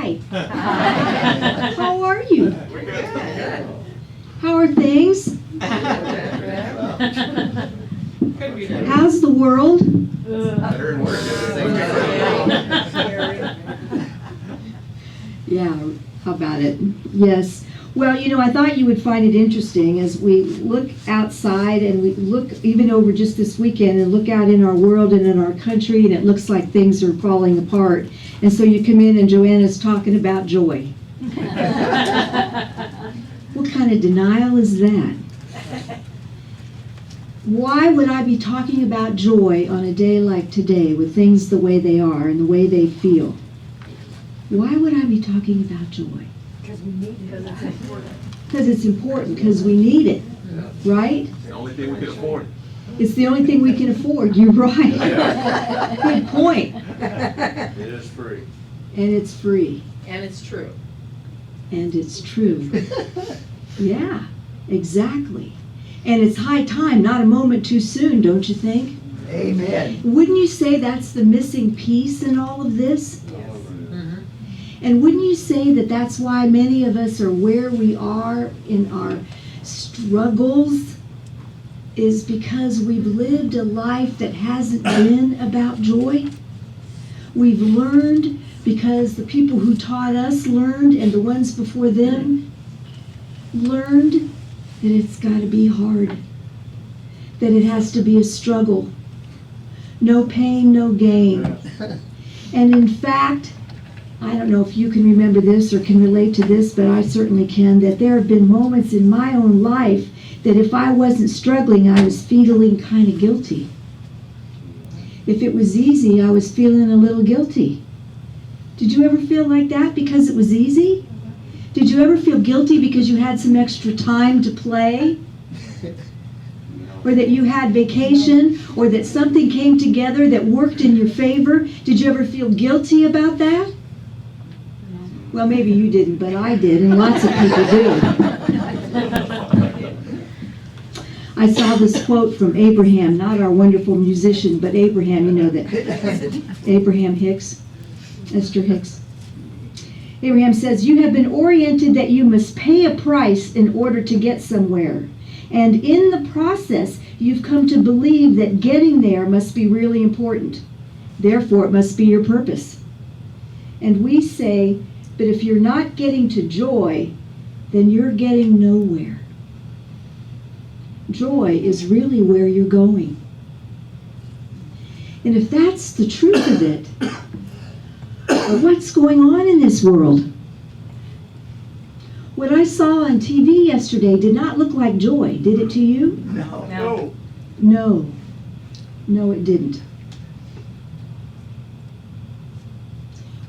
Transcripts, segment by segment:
Hi. How are you? How are things? How's the world? Better and worse. Yeah, how about it? Yes. Well, I thought you would find it interesting as we look outside and we look even over just this weekend and look out in our world and in our country, and it looks like things are falling apart. And so you come in and Joanna's talking about joy. What kind of denial is that? Why would I be talking about joy on a day like today with things the way they are and the way they feel? Why would I be talking about joy? Because we need it. Because it's important. Because it's important, because we need it, right? It's the only thing we can afford. It's the only thing we can afford. You're right. Good point. It is free. And it's free. And it's true. And it's true. Yeah, exactly. And it's high time, not a moment too soon, don't you think? Amen. Wouldn't you say that's the missing piece in all of this? And wouldn't you say that that's why many of us are where we are in our struggles, is because we've lived a life that hasn't been about joy? We've learned because the people who taught us learned, and the ones before them learned that it's got to be hard, that it has to be a struggle. No pain, no gain. And in fact, I don't know if you can remember this or can relate to this, but I certainly can, that there have been moments in my own life that if I wasn't struggling, I was feeling kind of guilty. If it was easy, I was feeling a little guilty. Did you ever feel like that because it was easy? Did you ever feel guilty because you had some extra time to play? Or that you had vacation, or that something came together that worked in your favor? Did you ever feel guilty about that? Well, maybe you didn't, but I did, and lots of people do. I saw this quote from Abraham, not our wonderful musician, but Abraham, you know that. Abraham Hicks, Esther Hicks. Abraham says, "You have been oriented that you must pay a price in order to get somewhere. And in the process, you've come to believe that getting there must be really important. Therefore, it must be your purpose." And we say, but if you're not getting to joy, then you're getting nowhere. Joy is really where you're going. And if that's the truth of it, what's going on in this world? What I saw on TV yesterday did not look like joy, did it to you? No. No. No, it didn't.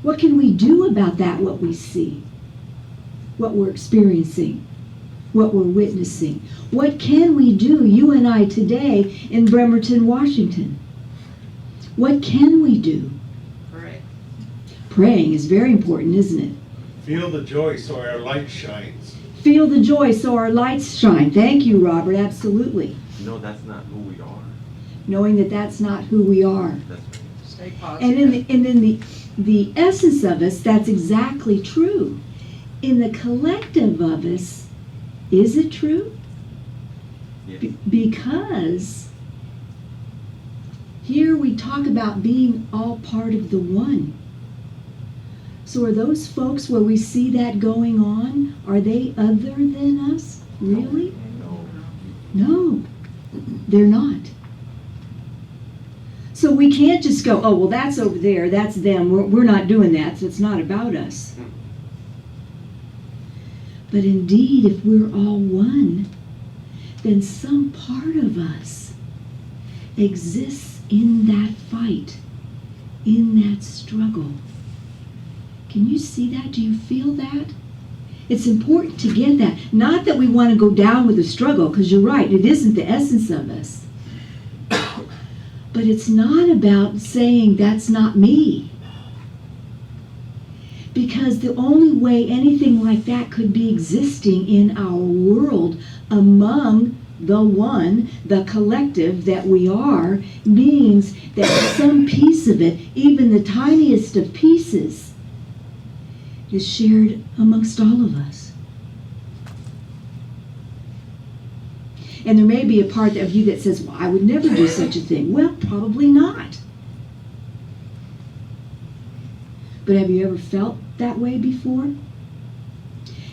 What can we do about that, what we see? What we're experiencing? What we're witnessing? What can we do, you and I, today in Bremerton, Washington? What can we do? Right. Praying is very important, isn't it? Feel the joy so our light shines. Feel the joy so our lights shine. Thank you, Robert. Absolutely. No, that's not who we are. Knowing that that's not who we are. That's Stay positive. And in the essence of us, that's exactly true. In the collective of us, is it true? yes. Because here we talk about being all part of the one. So are those folks where we see that going on, are they other than us? Really? No. No, they're not. So we can't just go, oh, well, that's over there, that's them, we're not doing that, so it's not about us. But indeed, if we're all one, then some part of us exists in that fight, in that struggle. Can you see that? Do you feel that? It's important to get that. Not that we want to go down with the struggle, because you're right, it isn't the essence of us. But it's not about saying that's not me. Because the only way anything like that could be existing in our world among the one, the collective that we are, means that some piece of it, even the tiniest of pieces, is shared amongst all of us. And there may be a part of you that says, well, I would never do such a thing. Well, probably not. But have you ever felt that way before?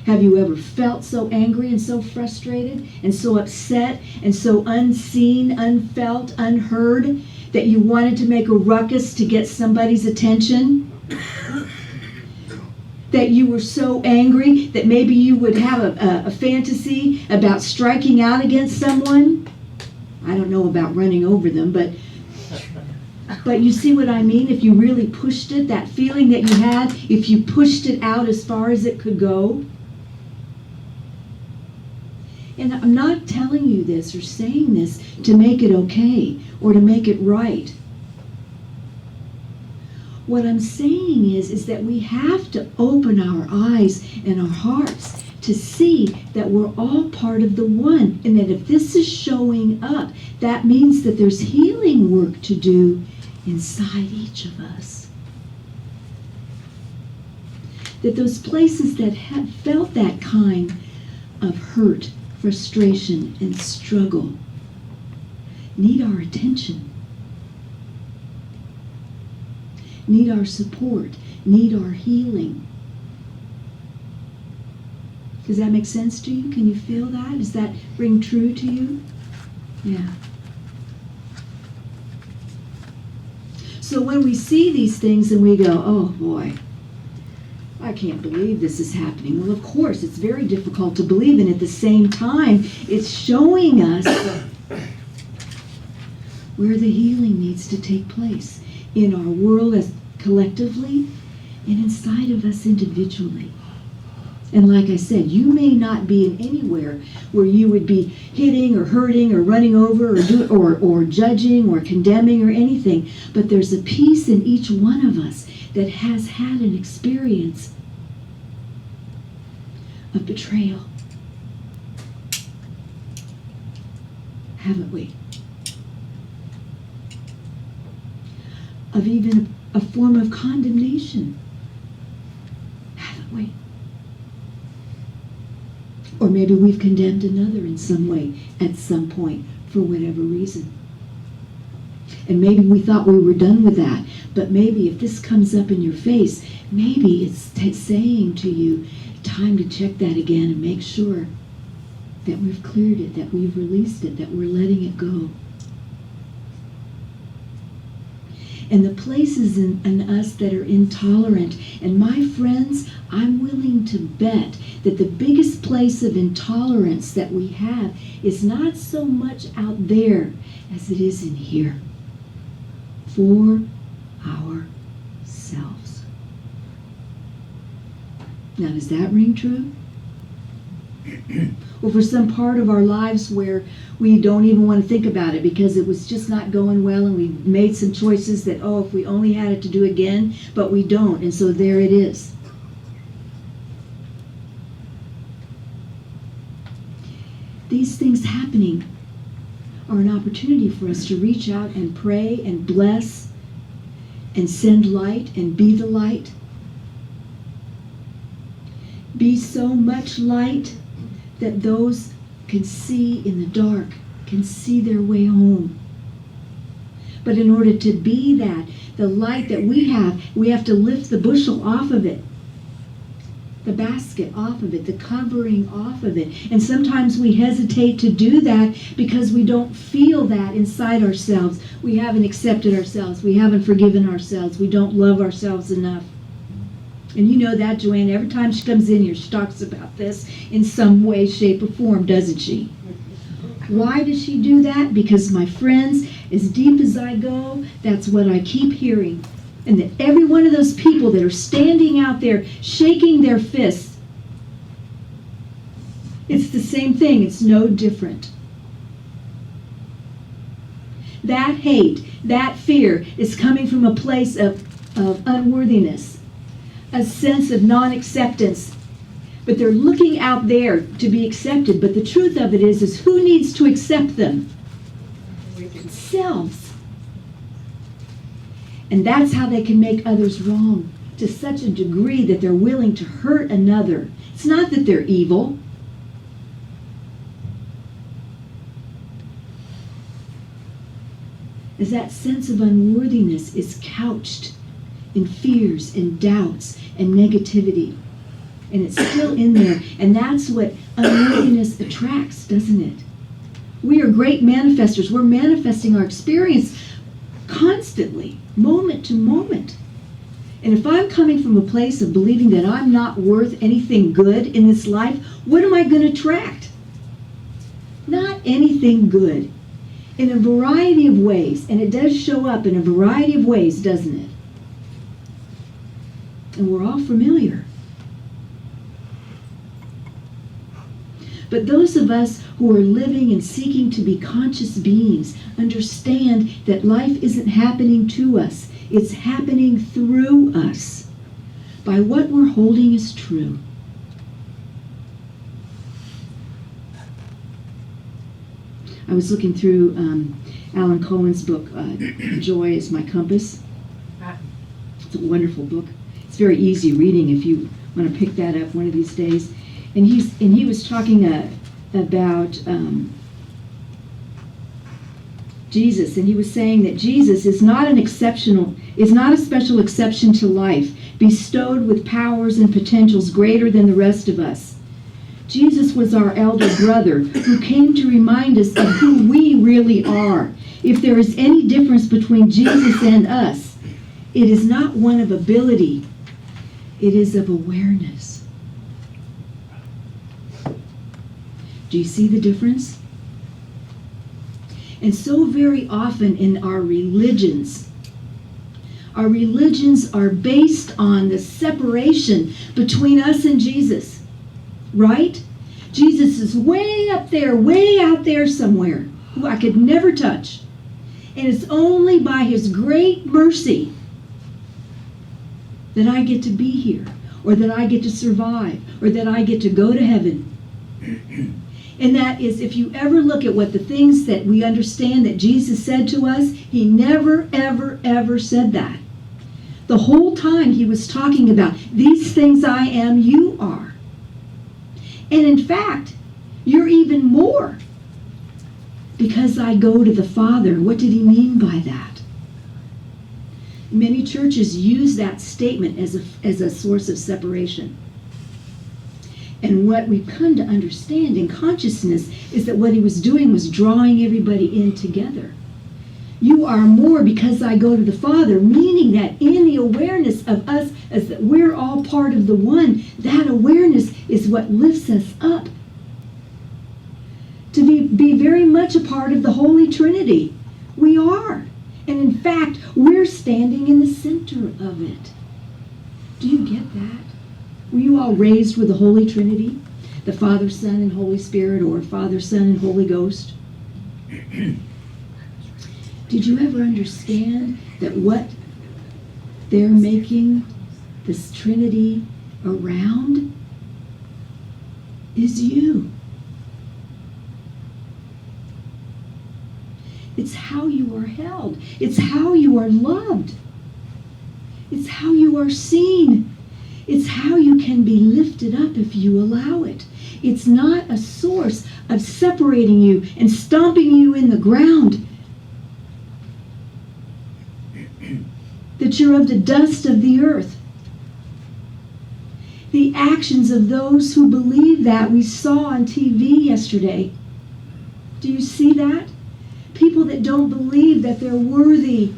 Have you ever felt so angry and so frustrated and so upset and so unseen, unfelt, unheard that you wanted to make a ruckus to get somebody's attention? That you were so angry that maybe you would have a fantasy about striking out against someone? I don't know about running over them, but you see what I mean? If you really pushed it, that feeling that you had, if you pushed it out as far as it could go. And I'm not telling you this or saying this to make it okay or to make it right. What I'm saying is that we have to open our eyes and our hearts to see that we're all part of the one. And that if this is showing up, that means that there's healing work to do inside each of us. That those places that have felt that kind of hurt, frustration, and struggle need our attention, need our support, need our healing. Does that make sense to you? Can you feel that? Does that ring true to you? Yeah. So when we see these things and we go, oh boy, I can't believe this is happening. Well, of course, it's very difficult to believe, and at the same time, it's showing us where the healing needs to take place in our world as collectively and inside of us individually. And like I said, you may not be in anywhere where you would be hitting or hurting or running over or judging or condemning or anything, but there's a piece in each one of us that has had an experience of betrayal. Haven't we? Of even a form of condemnation. Haven't we? Or maybe we've condemned another in some way at some point for whatever reason. And maybe we thought we were done with that. But maybe if this comes up in your face, maybe it's saying to you, time to check that again and make sure that we've cleared it, that we've released it, that we're letting it go. And the places in us that are intolerant. And my friends, I'm willing to bet that the biggest place of intolerance that we have is not so much out there as it is in here. For ourselves. Now, does that ring true? Or for some part of our lives where we don't even want to think about it because it was just not going well and we made some choices that, oh, if we only had it to do again, but we don't, and so there it is. These things happening are an opportunity for us to reach out and pray and bless and send light and be the light. Be so much light that those can see in the dark, can see their way home. But in order to be that, the light that we have to lift the bushel off of it, the basket off of it, the covering off of it. And sometimes we hesitate to do that because we don't feel that inside ourselves. We haven't accepted ourselves. We haven't forgiven ourselves. We don't love ourselves enough. And you know that, Joanna, every time she comes in here, she talks about this in some way, shape, or form, doesn't she? Why does she do that? Because, my friends, as deep as I go, that's what I keep hearing. And that every one of those people that are standing out there shaking their fists, it's the same thing. It's no different. That hate, that fear is coming from a place of unworthiness, a sense of non-acceptance. But they're looking out there to be accepted. But the truth of it is who needs to accept them? Themselves. And that's how they can make others wrong, to such a degree that they're willing to hurt another. It's not that they're evil. As that sense of unworthiness is couched in fears and doubts and negativity. And it's still in there. And that's what unworthiness attracts, doesn't it? We are great manifestors. We're manifesting our experience constantly, moment to moment. And if I'm coming from a place of believing that I'm not worth anything good in this life, what am I going to attract? Not anything good. In a variety of ways. And it does show up in a variety of ways, doesn't it? And we're all familiar. But those of us who are living and seeking to be conscious beings understand that life isn't happening to us. It's happening through us by what we're holding as true. I was looking through Alan Cohen's book, Joy is My Compass. It's a wonderful book. It's very easy reading if you want to pick that up one of these days. And he was talking about Jesus, and he was saying that Jesus is not a special exception to life, bestowed with powers and potentials greater than the rest of us. Jesus was our elder brother who came to remind us of who we really are. If there is any difference between Jesus and us, it is not one of ability, it is of awareness. Do you see the difference? And so very often in our religions are based on the separation between us and Jesus, right? Jesus is way up there, way out there somewhere, who I could never touch. And it's only by his great mercy that I get to be here, or that I get to survive, or that I get to go to heaven. And that is, if you ever look at what the things that we understand that Jesus said to us, he never, ever, ever said that. The whole time he was talking about, these things I am, you are. And in fact, you're even more. Because I go to the Father. What did he mean by that? Many churches use that statement as a source of separation. And what we've come to understand in consciousness is that what he was doing was drawing everybody in together. You are more because I go to the Father, meaning that in the awareness of us as that we're all part of the one, that awareness is what lifts us up. To be very much a part of the Holy Trinity. We are. And in fact, we're standing in the center of it. Do you get that? Were you all raised with the Holy Trinity? The Father, Son, and Holy Spirit, or Father, Son, and Holy Ghost? Did you ever understand that what they're making this Trinity around is you? It's how you are held. It's how you are loved. It's how you are seen. It's how you can be lifted up if you allow it. It's not a source of separating you and stomping you in the ground. That you're of the dust of the earth. The actions of those who believe that we saw on TV yesterday. Do you see that? People that don't believe that they're worthy.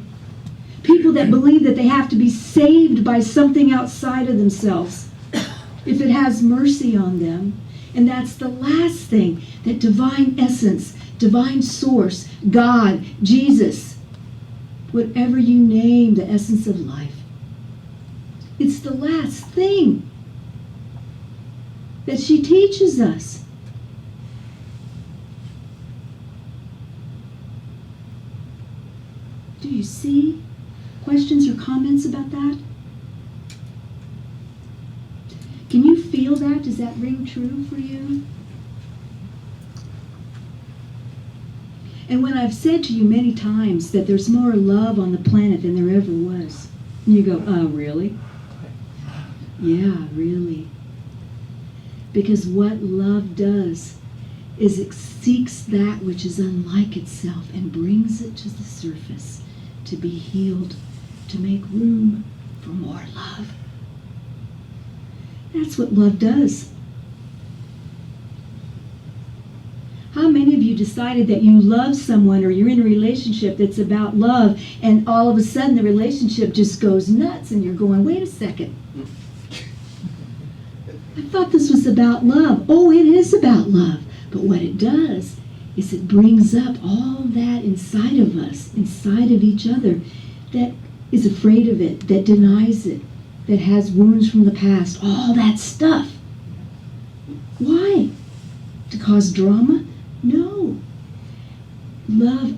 People that believe that they have to be saved by something outside of themselves. If it has mercy on them. And that's the last thing that divine essence, divine source, God, Jesus, whatever you name the essence of life. It's the last thing that she teaches us. Do you see? Questions or comments about that? Can you feel that? Does that ring true for you? And when I've said to you many times that there's more love on the planet than there ever was, and you go, oh, really? Yeah, really. Because what love does is it seeks that which is unlike itself and brings it to the surface to be healed, to make room for more love. That's what love does. How many of you decided that you love someone or you're in a relationship that's about love and all of a sudden the relationship just goes nuts and you're going, wait a second. I thought this was about love. Oh, it is about love. But what it does is it brings up all that inside of us, inside of each other, that is afraid of it, that denies it, that has wounds from the past, all that stuff. Why? To cause drama? No. Love,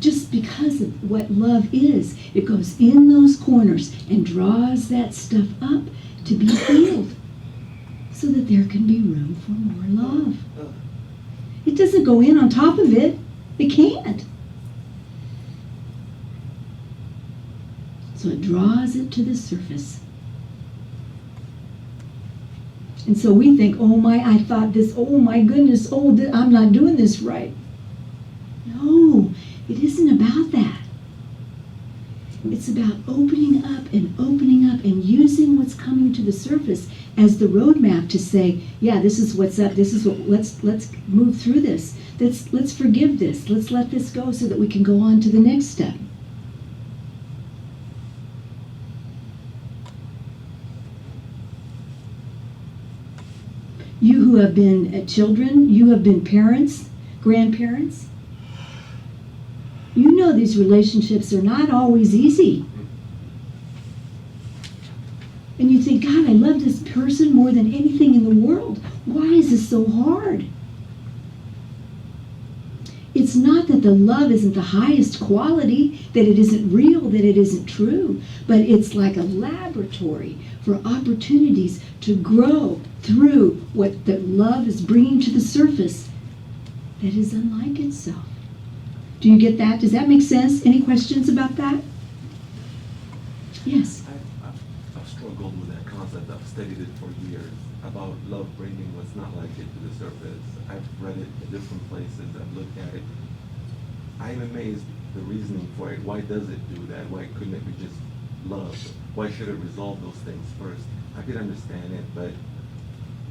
just because of what love is, it goes in those corners and draws that stuff up to be healed so that there can be room for more love. It doesn't go in on top of it. It can't. So it draws it to the surface. And so we think, oh my, I thought this, oh my goodness, I'm not doing this right. No, it isn't about that. It's about opening up and using what's coming to the surface as the roadmap to say, yeah, this is what's up, this is what, let's move through this. Let's forgive this. Let's let this go so that we can go on to the next step. You who have been children, you have been parents, grandparents, you know these relationships are not always easy. And you think, God, I love this person more than anything in the world. Why is this so hard? It's not that the love isn't the highest quality, that it isn't real, that it isn't true, but it's like a laboratory for opportunities to grow through what the love is bringing to the surface that is unlike itself. Do you get that? Does that make sense? Any questions about that? Yes. I've struggled with that concept. I've studied it for years about love bringing what's not like it to the surface. I've read it in different places. I've looked at it. I'm amazed the reasoning for it. Why does it do that? Why couldn't it be just love? Why should it resolve those things first? I could understand it, but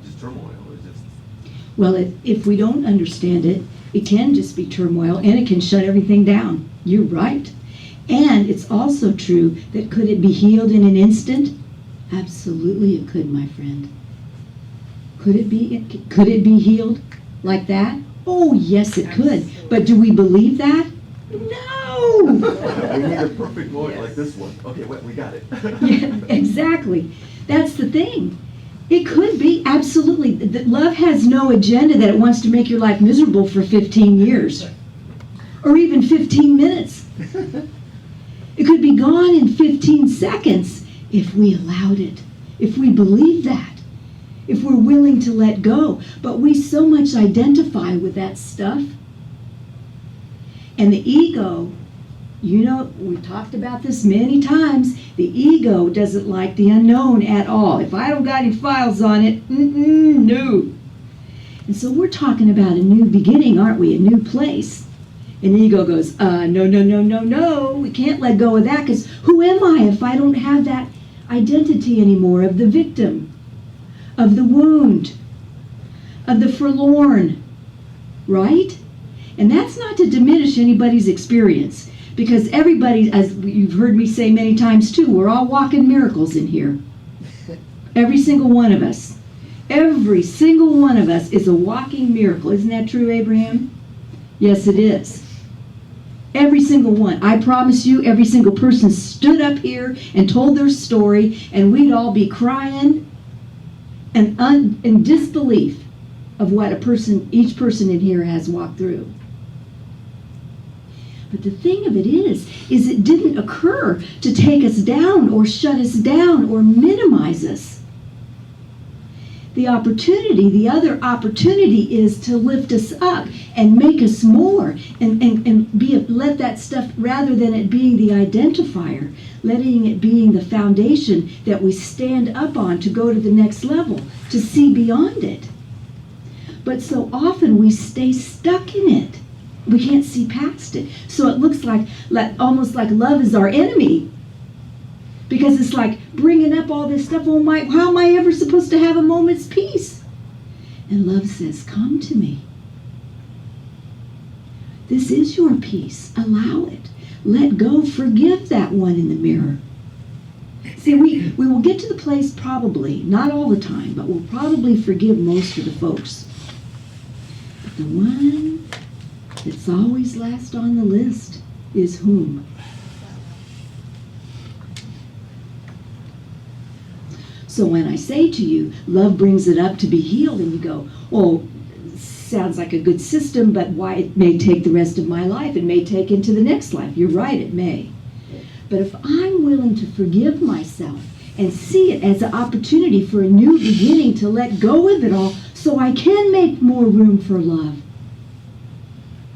just turmoil is just... Well, if we don't understand it, it can just be turmoil and it can shut everything down. You're right. And it's also true that could it be healed in an instant? Absolutely it could, my friend. Could it be healed like that? Oh, yes, it could. But do we believe that? No! We need a perfect moment like this one. Okay, wait, we got it. Yeah, exactly. That's the thing. It could be, absolutely. Love has no agenda that it wants to make your life miserable for 15 years. Or even 15 minutes. It could be gone in 15 seconds if we allowed it. If we believe that. If we're willing to let go. But we so much identify with that stuff. And the ego, you know, we've talked about this many times. The ego doesn't like the unknown at all. If I don't got any files on it, no. And so we're talking about a new beginning, aren't we? A new place. And the ego goes, no. We can't let go of that because who am I if I don't have that identity anymore of the victim, of the wound, of the forlorn, right? And that's not to diminish anybody's experience. Because everybody, as you've heard me say many times too, we're all walking miracles in here. Every single one of us. Every single one of us is a walking miracle. Isn't that true, Abraham? Yes, it is. Every single one. I promise you, every single person stood up here and told their story, and we'd all be crying and in disbelief of what each person in here has walked through. But the thing of it is it didn't occur to take us down or shut us down or minimize us. the other opportunity is to lift us up and make us more and let that stuff, rather than it being the identifier, letting it being the foundation that we stand up on to go to the next level, to see beyond it. But so often we stay stuck in it. We can't see past it. So it looks like almost like love is our enemy. Because it's like bringing up all this stuff. Oh my, how am I ever supposed to have a moment's peace? And love says, come to me. This is your peace. Allow it. Let go. Forgive that one in the mirror. See, we will get to the place probably, not all the time, but we'll probably forgive most of the folks. But the one that's always last on the list is whom? So when I say to you, love brings it up to be healed, and you go, well, sounds like a good system, but why? It may take the rest of my life. It may take into the next life. You're right, it may. But if I'm willing to forgive myself and see it as an opportunity for a new beginning, to let go of it all so I can make more room for love.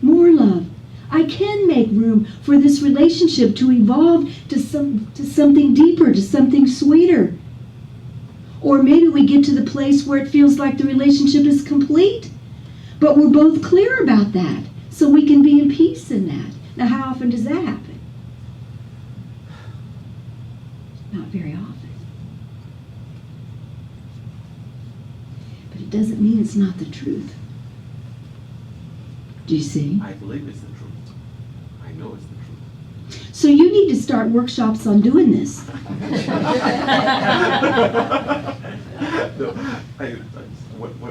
More love. I can make room for this relationship to evolve to something deeper, to something sweeter. Or maybe we get to the place where it feels like the relationship is complete, but we're both clear about that, so we can be in peace in that. Now, how often does that happen? Not very often. But it doesn't mean it's not the truth. Do you see? I believe it's the truth. I know it's the truth. So you need to start workshops on doing this. No,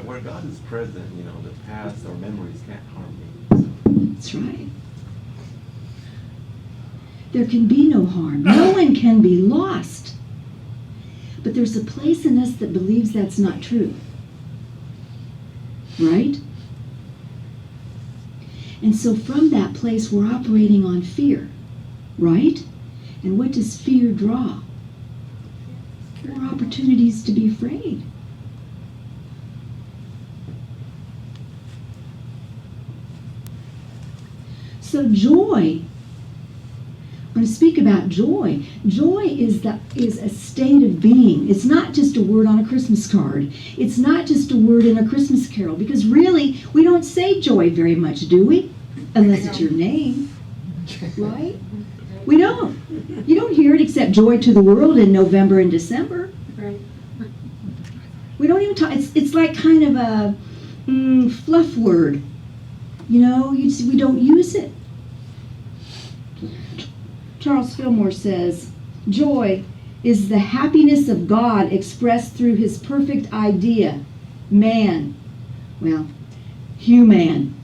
where God is present, the past or memories can't harm me. That's right. There can be no harm. No one can be lost. But there's a place in us that believes that's not true. Right? And so from that place, we're operating on fear. Right? And what does fear draw? More opportunities to be afraid. So joy, I'm going to speak about joy. Joy is a state of being. It's not just a word on a Christmas card. It's not just a word in a Christmas carol, because really, we don't say joy very much, do we? Unless it's your name, right? We don't. You don't hear it except joy to the world in November and December. Right. We don't even talk. It's like kind of a fluff word. We don't use it. Charles Fillmore says, joy is the happiness of God expressed through his perfect idea, man. Well, human.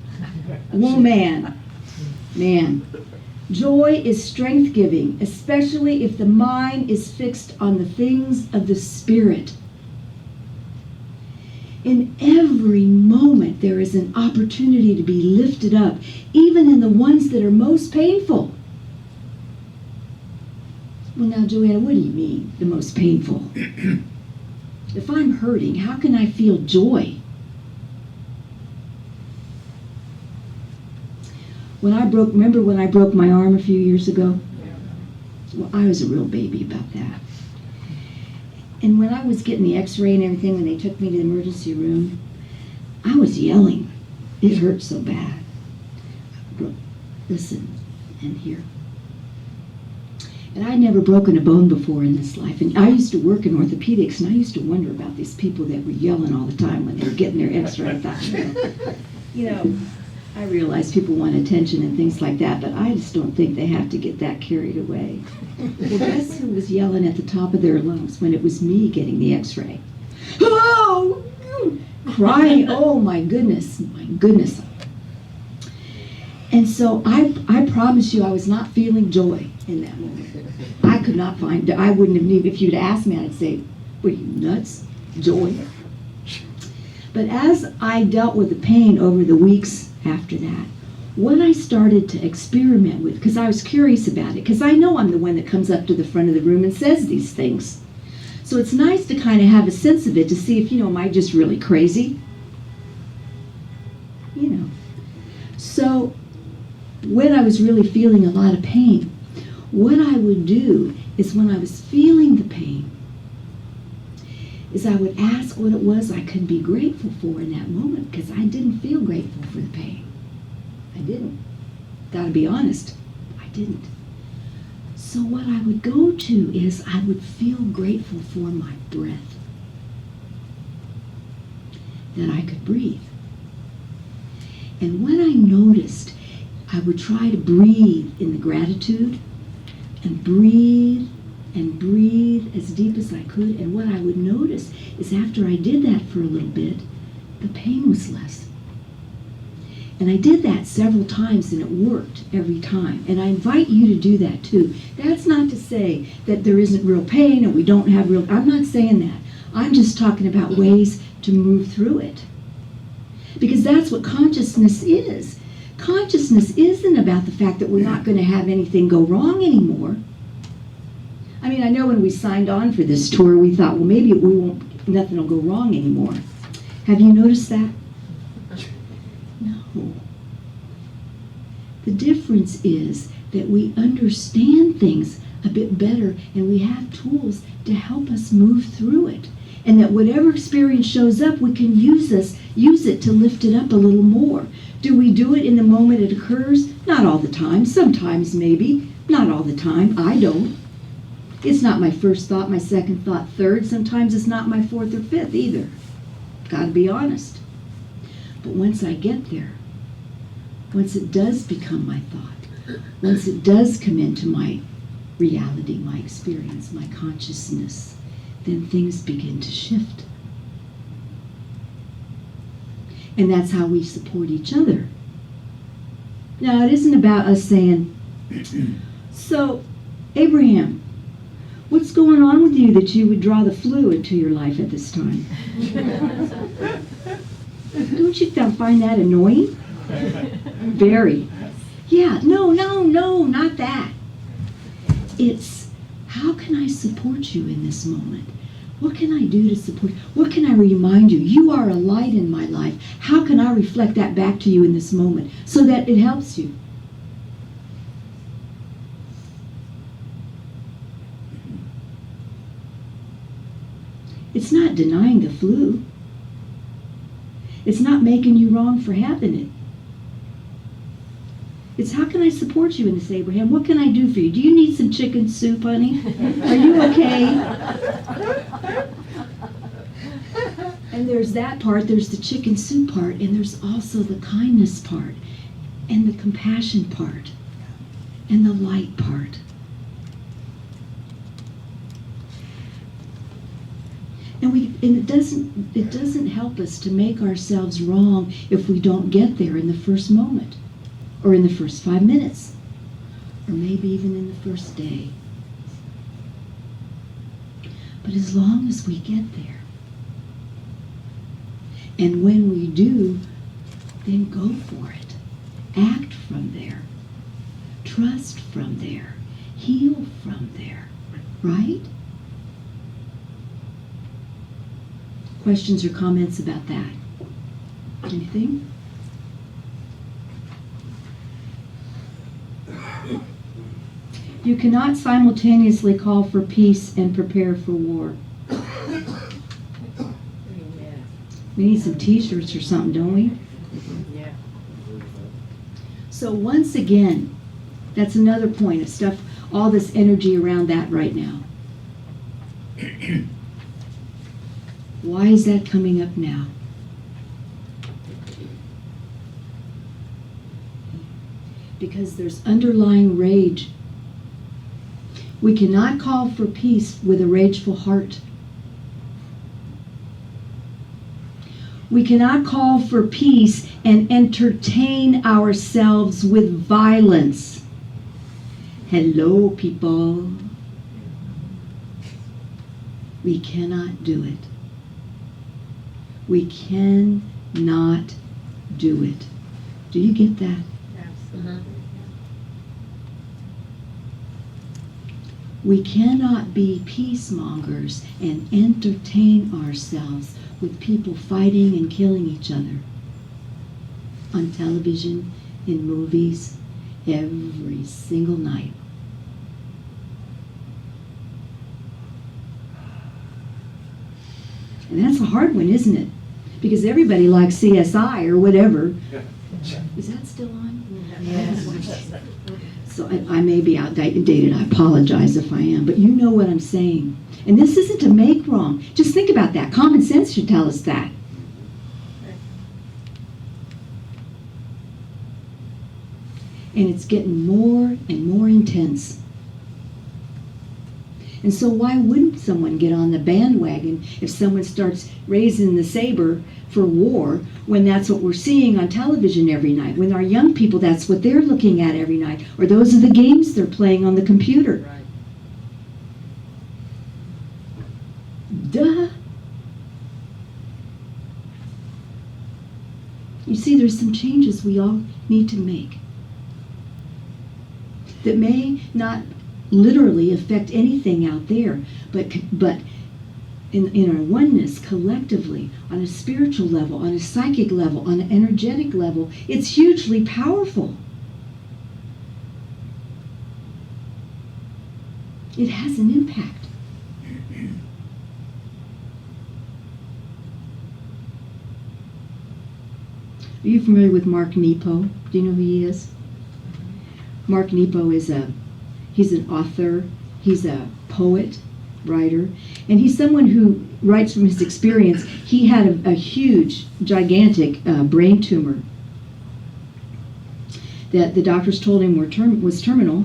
Woman. Man. Joy is strength-giving, especially if the mind is fixed on the things of the Spirit. In every moment, there is an opportunity to be lifted up, even in the ones that are most painful. Well, now, Joanna, what do you mean, the most painful? If I'm hurting, how can I feel joy? Remember when I broke my arm a few years ago? Well, I was a real baby about that. And when I was getting the x-ray and everything, when they took me to the emergency room, I was yelling. It hurt so bad. Listen, and here. And I'd never broken a bone before in this life. And I used to work in orthopedics, and I used to wonder about these people that were yelling all the time when they were getting their x-ray. I thought, I realize people want attention and things like that, but I just don't think they have to get that carried away. Well, guess who was yelling at the top of their lungs when it was me getting the x-ray? Oh! Crying, oh my goodness. And so I promise you I was not feeling joy in that moment. I could not find, I wouldn't have needed, if you'd asked me, I'd say, what are you, nuts? Joy? But as I dealt with the pain over the weeks after that, what I started to experiment with, because I was curious about it, because I know I'm the one that comes up to the front of the room and says these things. So it's nice to kind of have a sense of it to see if, am I just really crazy? So when I was really feeling a lot of pain, what I would do is when I was feeling the pain, is I would ask what it was I could be grateful for in that moment, because I didn't feel grateful for the pain. I didn't. Gotta be honest, I didn't. So what I would go to is I would feel grateful for my breath, that I could breathe. And when I noticed, I would try to breathe in the gratitude and breathe as deep as I could. And what I would notice is after I did that for a little bit, the pain was less. And I did that several times and it worked every time. And I invite you to do that too. That's not to say that there isn't real pain and we don't have real, I'm not saying that. I'm just talking about ways to move through it. Because that's what consciousness is. Consciousness isn't about the fact that we're not going to have anything go wrong anymore. I mean, I know when we signed on for this tour, we thought, well, maybe nothing will go wrong anymore. Have you noticed that? No. The difference is that we understand things a bit better and we have tools to help us move through it. And that whatever experience shows up, we can use it to lift it up a little more. Do we do it in the moment it occurs? Not all the time. Sometimes maybe. Not all the time. I don't. It's not my first thought, my second thought, third. Sometimes it's not my fourth or fifth either. Gotta be honest. But once I get there, once it does become my thought, once it does come into my reality, my experience, my consciousness, then things begin to shift. And that's how we support each other. Now, it isn't about us saying, so, Abraham, what's going on with you that you would draw the flu into your life at this time? Don't you find that annoying? Very. Yeah, no, not that. It's, how can I support you in this moment? What can I do to support? What can I remind you? You are a light in my life. How can I reflect that back to you in this moment so that it helps you? It's not denying the flu. It's not making you wrong for having it. It's how can I support you in this, Abraham? What can I do for you? Do you need some chicken soup, honey? Are you okay? And there's that part, there's the chicken soup part, and there's also the kindness part, and the compassion part, and the light part. And it doesn't help us to make ourselves wrong if we don't get there in the first moment, or in the first 5 minutes, or maybe even in the first day. But as long as we get there, and when we do, then go for it. Act from there. Trust from there. Heal from there. Right? Questions or comments about that? Anything? You cannot simultaneously call for peace and prepare for war. We need some t-shirts or something, don't we? Yeah. So once again, that's another point of stuff, all this energy around that right now. Why is that coming up now? Because there's underlying rage. We cannot call for peace with a rageful heart. We cannot call for peace and entertain ourselves with violence. Hello, people. We cannot do it. We cannot do it. Do you get that? Absolutely. We cannot be peacemongers and entertain ourselves with people fighting and killing each other on television, in movies, every single night. And that's a hard one, isn't it? Because everybody likes CSI or whatever. Is that still on? Yes. So I may be outdated. I apologize if I am. But you know what I'm saying. And this isn't to make wrong. Just think about that. Common sense should tell us that. And it's getting more and more intense. And so why wouldn't someone get on the bandwagon if someone starts raising the saber for war when that's what we're seeing on television every night? When our young people, that's what they're looking at every night. Or those are the games they're playing on the computer. Right. Duh. You see, there's some changes we all need to make that may not literally affect anything out there, but in our oneness collectively, on a spiritual level, on a psychic level, on an energetic level, it's hugely powerful. It has an impact. Are you familiar with Mark Nepo? Do you know who he is? Mark Nepo he's an author, he's a poet, writer, and he's someone who writes from his experience. He had a huge, gigantic brain tumor that the doctors told him was terminal,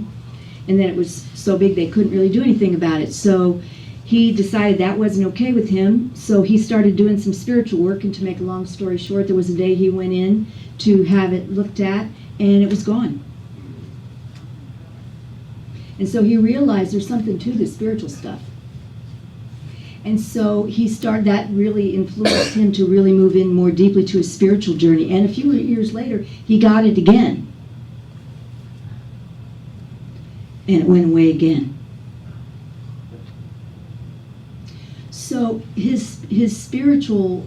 and that it was so big they couldn't really do anything about it. So he decided that wasn't okay with him, so he started doing some spiritual work, and to make a long story short, there was a day he went in to have it looked at, and it was gone. And so he realized there's something to this spiritual stuff. And so that really influenced him to really move in more deeply to his spiritual journey. And a few years later, he got it again. And it went away again. So his spiritual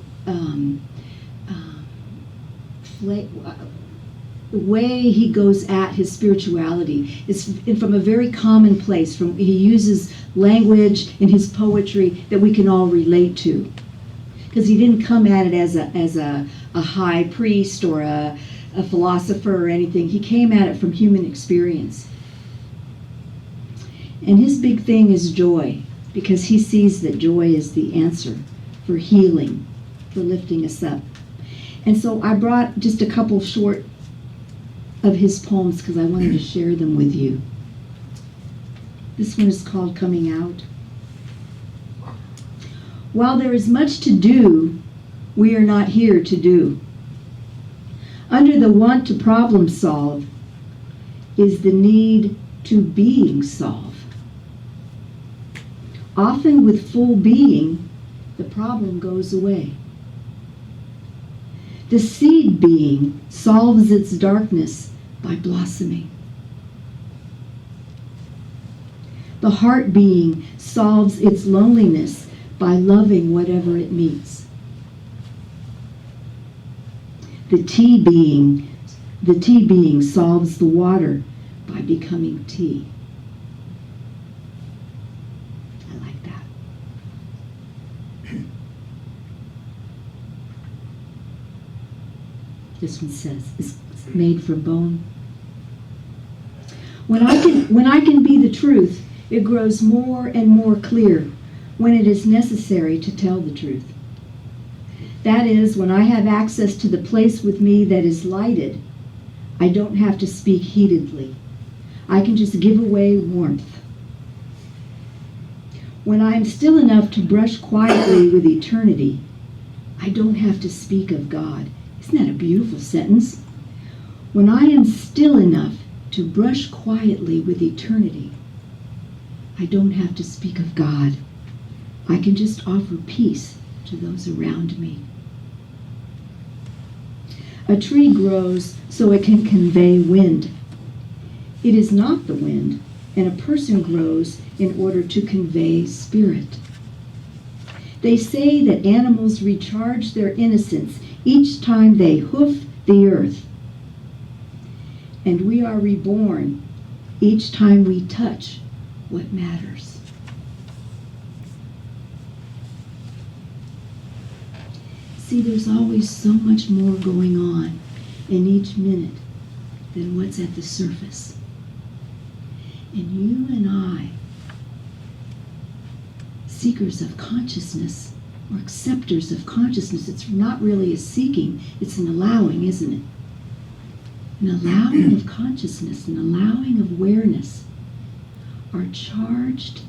the way he goes at his spirituality is from a very common place. He uses language in his poetry that we can all relate to, because he didn't come at it as a high priest or a philosopher or anything. He came at it from human experience. And his big thing is joy, because he sees that joy is the answer for healing, for lifting us up. And so I brought just a couple short of his poems because I wanted to share them with you. This one is called Coming Out. While there is much to do, we are not here to do. Under the want to problem solve is the need to being solve. Often with full being, the problem goes away. The seed being solves its darkness by blossoming. The heart being solves its loneliness by loving whatever it meets. The tea being solves the water by becoming tea. I like that. This one says, it's made from bone. When I can be the truth, it grows more and more clear when it is necessary to tell the truth. That is, when I have access to the place with me that is lighted, I don't have to speak heatedly. I can just give away warmth. When I am still enough to brush quietly with eternity, I don't have to speak of God. Isn't that a beautiful sentence? When I am still enough to brush quietly with eternity, I don't have to speak of God. I can just offer peace to those around me. A tree grows so it can convey wind. It is not the wind, and a person grows in order to convey spirit. They say that animals recharge their innocence each time they hoof the earth. And we are reborn each time we touch what matters. See, there's always so much more going on in each minute than what's at the surface. And you and I, seekers of consciousness, or acceptors of consciousness, it's not really a seeking, it's an allowing, isn't it? An allowing of consciousness, an allowing of awareness, are charged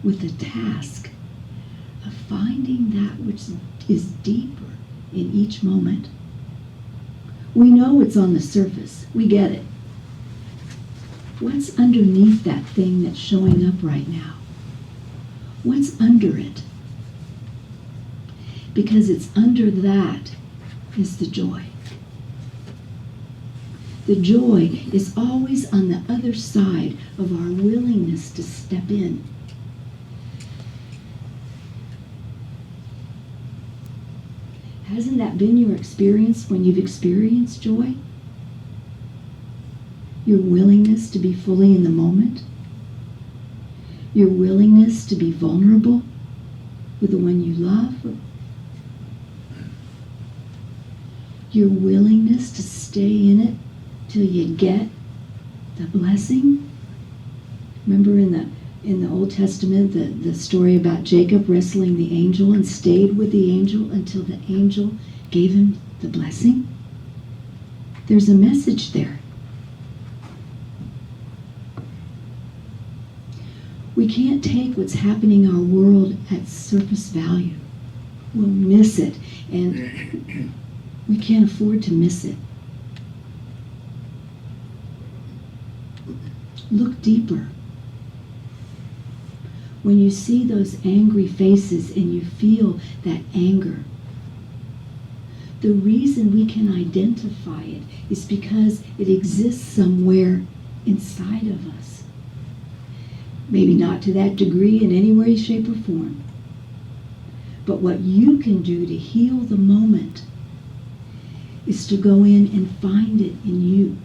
with the task of finding that which is deeper in each moment. We know it's on the surface. We get it. What's underneath that thing that's showing up right now? What's under it? Because it's under that is the joy. The joy is always on the other side of our willingness to step in. Hasn't that been your experience when you've experienced joy? Your willingness to be fully in the moment? Your willingness to be vulnerable with the one you love? Your willingness to stay in it till you get the blessing? Remember in the Old Testament, the story about Jacob wrestling the angel and stayed with the angel until the angel gave him the blessing? There's a message there. We can't take what's happening in our world at surface value. We'll miss it, and we can't afford to miss it. Look deeper. When you see those angry faces and you feel that anger, the reason we can identify it is because it exists somewhere inside of us. Maybe not to that degree in any way, shape, or form. But what you can do to heal the moment is to go in and find it in you,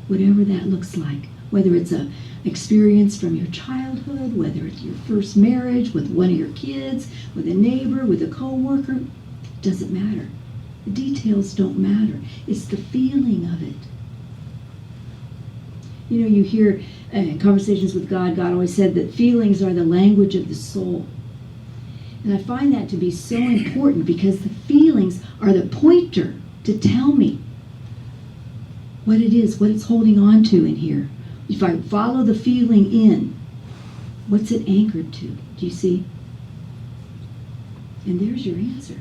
whatever that looks like. Whether it's an experience from your childhood, whether it's your first marriage, with one of your kids, with a neighbor, with a coworker, doesn't matter. The details don't matter. It's the feeling of it. You know, you hear in Conversations with God, God always said that feelings are the language of the soul. And I find that to be so important because the feelings are the pointer to tell me what it is, what it's holding on to in here. If I follow the feeling in, what's it anchored to? Do you see? And there's your answer.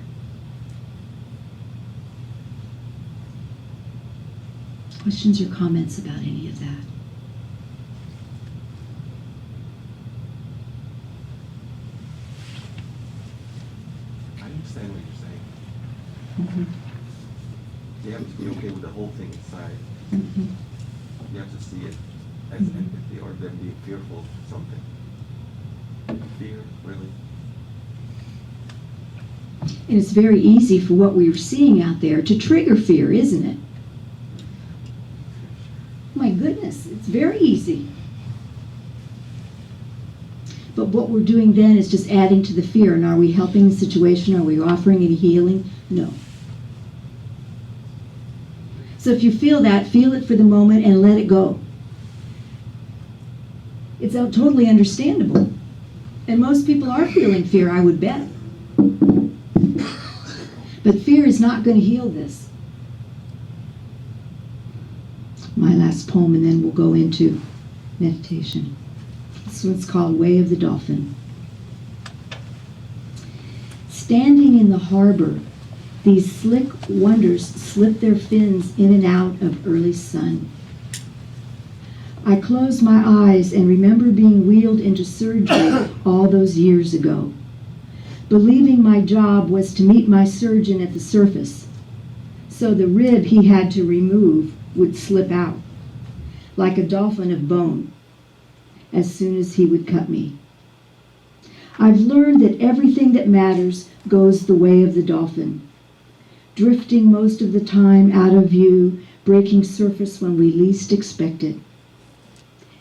Questions or comments about any of that? I understand what you're saying. Mm-hmm. You have to be okay with the whole thing inside. Mm-hmm. You have to see it as empathy or them being fearful of something. Fear, really? And it's very easy for what we're seeing out there to trigger fear, isn't it? My goodness, it's very easy. But what we're doing then is just adding to the fear. And are we helping the situation? Are we offering any healing? No. So if you feel that, feel it for the moment and let it go. It's totally understandable. And most people are feeling fear, I would bet. But fear is not going to heal this. My last poem, and then we'll go into meditation. This one's called Way of the Dolphin. Standing in the harbor, these slick wonders slip their fins in and out of early sun. I close my eyes and remember being wheeled into surgery all those years ago, believing my job was to meet my surgeon at the surface, so the rib he had to remove would slip out, like a dolphin of bone, as soon as he would cut me. I've learned that everything that matters goes the way of the dolphin, drifting most of the time out of view, breaking surface when we least expect it.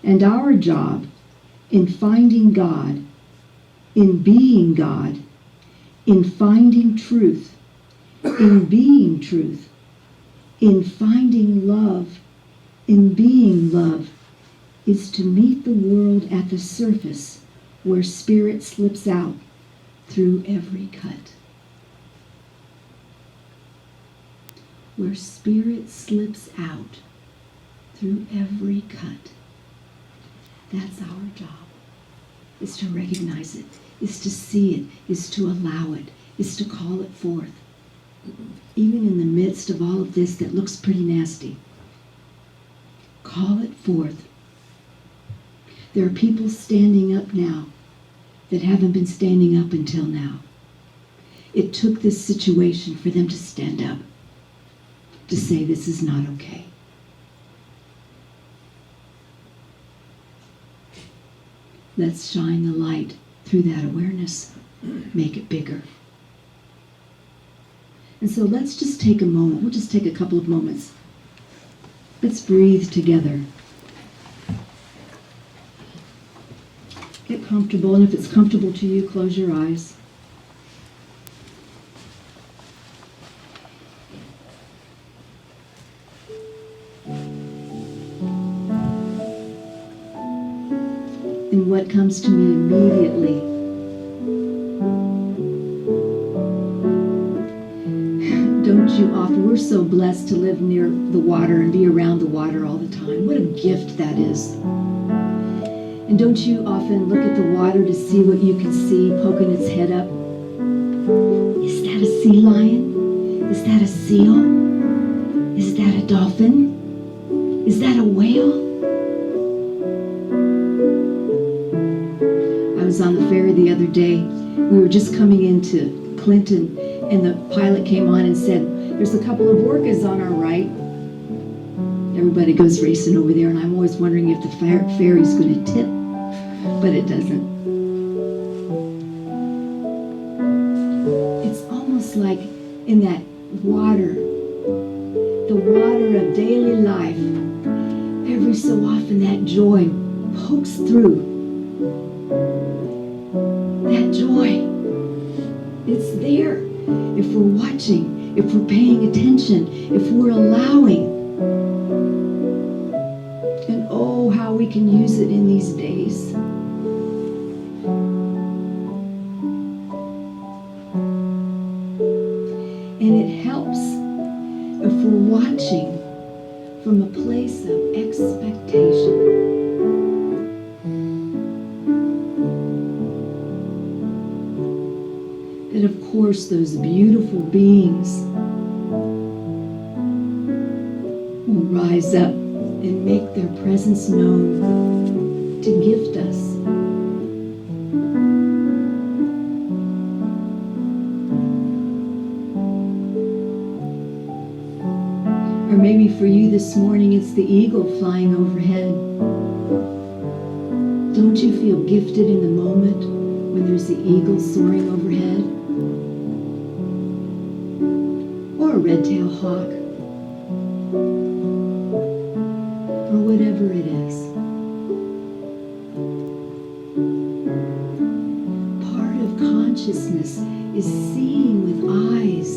And our job in finding God, in being God, in finding truth, in being truth, in finding love, in being love, is to meet the world at the surface where spirit slips out through every cut. Where spirit slips out through every cut. That's our job, is to recognize it, is to see it, is to allow it, is to call it forth. Even in the midst of all of this that looks pretty nasty, call it forth. There are people standing up now that haven't been standing up until now. It took this situation for them to stand up, to say this is not okay. Let's shine the light through that awareness, make it bigger. And so let's just take a moment. We'll just take a couple of moments. Let's breathe together. Get comfortable, and if it's comfortable to you, close your eyes. And what comes to me immediately, don't you often, we're so blessed to live near the water and be around the water all the time. What a gift that is. And don't you often look at the water to see what you can see poking its head up? Is that a sea lion? Is that a seal? Is that a dolphin? Is that a whale? I was on the ferry the other day. We were just coming into Clinton, and the pilot came on and said, "There's a couple of orcas on our right." Everybody goes racing over there, and I'm always wondering if the ferry's going to tip, but it doesn't. It's almost like in that water, the water of daily life, every so often that joy pokes through. That joy, it's there if we're watching, if we're paying attention, if we're allowing. And oh, how we can use it in these days. And it helps if we're watching from a place of expectation. That of course those beautiful beings will rise up and make their presence known to gift us. Or maybe for you this morning it's the eagle flying overhead. Don't you feel gifted in the moment when there's the eagle soaring overhead? Or a red-tailed hawk, or whatever it is. Part of consciousness is seeing with eyes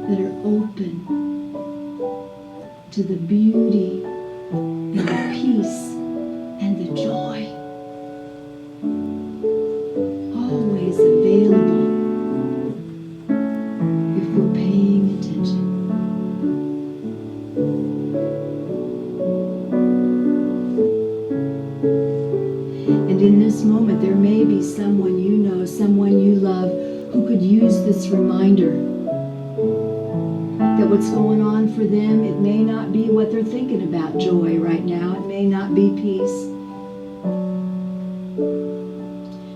that are open to the beauty and the peace and the joy, always available if we're paying attention. And in this moment, there may be someone you know, someone you love, who could use this reminder that what's going on for them, it may not be what they're thinking about, joy right now. It may not be peace.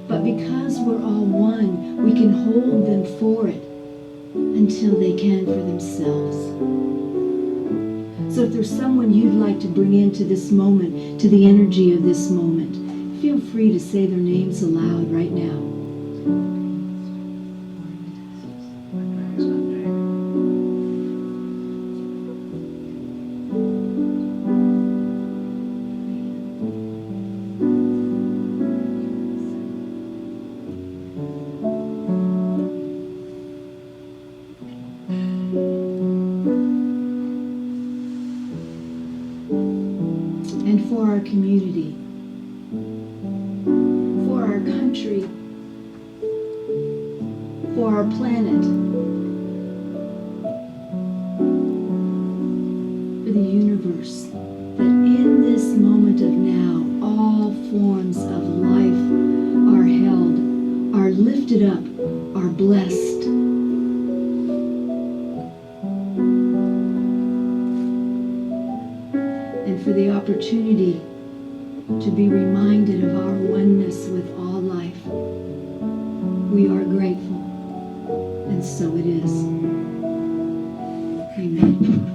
But because we're all one, we can hold them for it until they can for themselves. So if there's someone you'd like to bring into this moment, to the energy of this moment, feel free to say their names aloud right now. And for our community, for our country, for our planet, for the universe, that in this moment of now, all forms of life are held, are lifted up, are blessed. And for the opportunity to be reminded of our oneness with all life. We are grateful, and so it is. Amen.